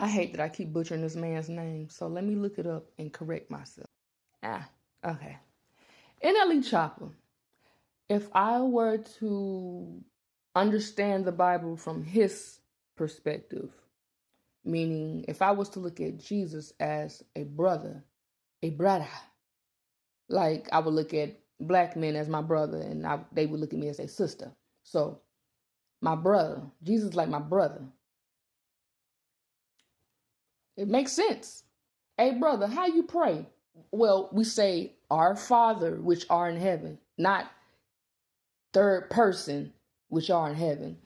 I hate that I keep butchering this man's name, so let me look it up and correct myself. Okay. NLE CHOPPA. If I were to understand the Bible from his perspective, meaning if I was to look at Jesus as a brother, like I would look at black men as my brother and they would look at me as a sister. So my brother, Jesus is like my brother. It makes sense. Hey, brother, how you pray? Well, we say, our Father, which are in heaven, not third person, which are in heaven.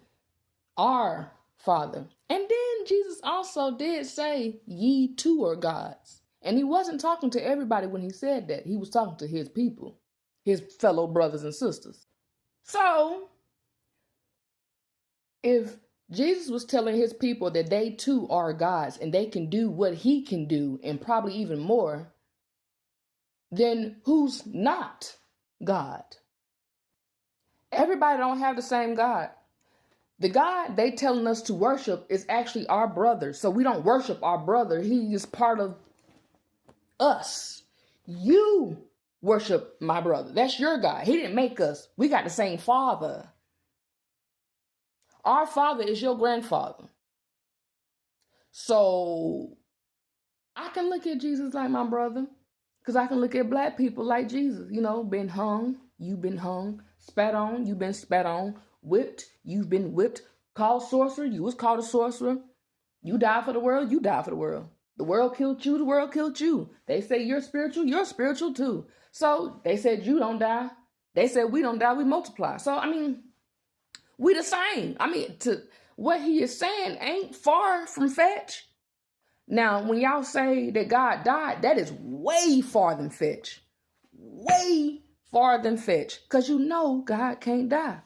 Our Father. And then Jesus also did say, ye too are gods. And he wasn't talking to everybody when he said that. He was talking to his people, his fellow brothers and sisters. So, if Jesus was telling his people that they too are gods and they can do what he can do and probably even more, then who's not God? Everybody don't have the same God. The God they telling us to worship is actually our brother. So we don't worship our brother. He is part of us. You worship my brother. That's your God. He didn't make us. We got the same father. Our father is your grandfather. So I can look at Jesus like my brother, because I can look at black people like Jesus. You know, been hung, you've been hung. Spat on, you've been spat on. Whipped, you've been whipped. Called sorcerer, you was called a sorcerer. You died for the world, you died for the world. The world killed you, the world killed you. They say you're spiritual too. So they said you don't die. They said we don't die, we multiply. So, I mean, we the same. I mean, to what he is saying ain't far from fetch. Now, when y'all say that God died, that is way far than fetch. Way far than fetch. Because you know God can't die.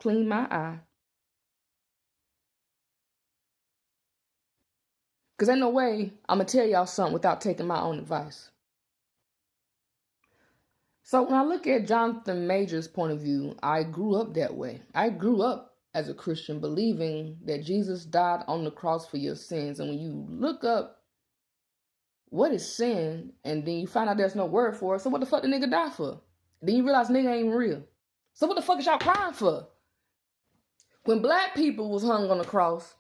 Clean my eye. Because ain't no way I'm going to tell y'all something without taking my own advice. So when I look at Jonathan Major's point of view, I grew up that way. I grew up as a Christian believing that Jesus died on the cross for your sins. And when you look up what is sin, and then you find out there's no word for it, so what the fuck the nigga die for? Then you realize nigga ain't even real. So what the fuck is y'all crying for? When black people was hung on the cross,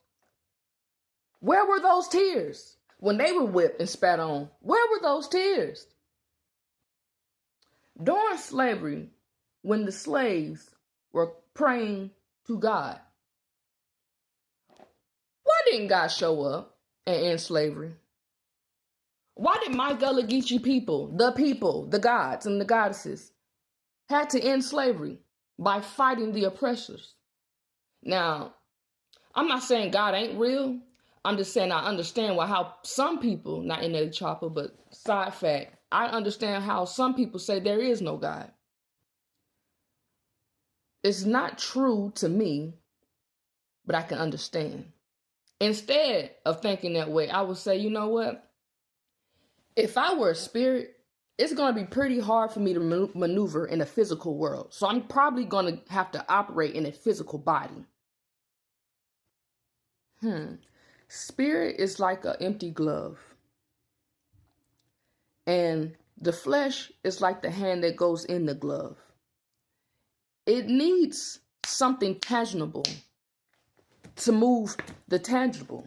where were those tears? When they were whipped and spat on, where were those tears? During slavery, when the slaves were praying to God, why didn't God show up and end slavery? Why did my Gullah Geechee people, the gods and the goddesses, had to end slavery by fighting the oppressors? Now, I'm not saying God ain't real. I'm just saying I understand how some people, not NLE CHOPPA, but side fact, I understand how some people say there is no God. It's not true to me, but I can understand. Instead of thinking that way, I would say, you know what? If I were a spirit, it's going to be pretty hard for me to maneuver in a physical world. So I'm probably going to have to operate in a physical body. Spirit is like an empty glove. And the flesh is like the hand that goes in the glove. It needs something tangible to move the tangible.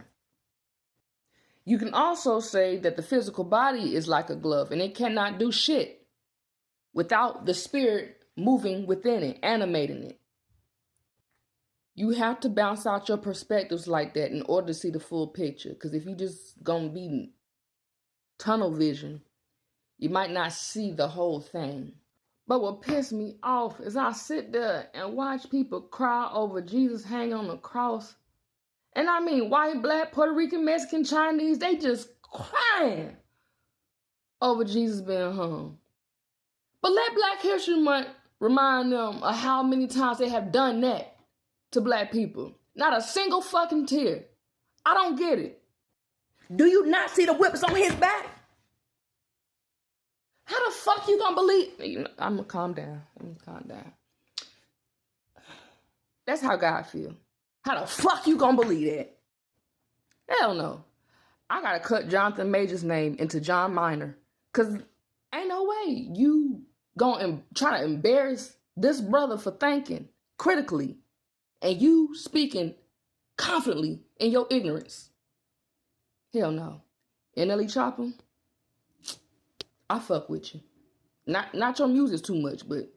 You can also say that the physical body is like a glove and it cannot do shit without the spirit moving within it, animating it. You have to bounce out your perspectives like that in order to see the full picture. Because if you just gonna be tunnel vision, you might not see the whole thing. But what pissed me off is I sit there and watch people cry over Jesus hanging on the cross. And I mean, white, black, Puerto Rican, Mexican, Chinese, they just crying over Jesus being hung. But let Black History Month remind them of how many times they have done that to black people. Not a single fucking tear. I don't get it. Do you not see the whips on his back? How the fuck you gonna believe? I'm gonna calm down. That's how God feel. How the fuck you gonna believe that? Hell no. I gotta cut Jonathan Major's name into John Minor. Cause ain't no way you gonna try to embarrass this brother for thinking critically and you speaking confidently in your ignorance. Hell no. NLE CHOPPA, I fuck with you. Not your music too much, but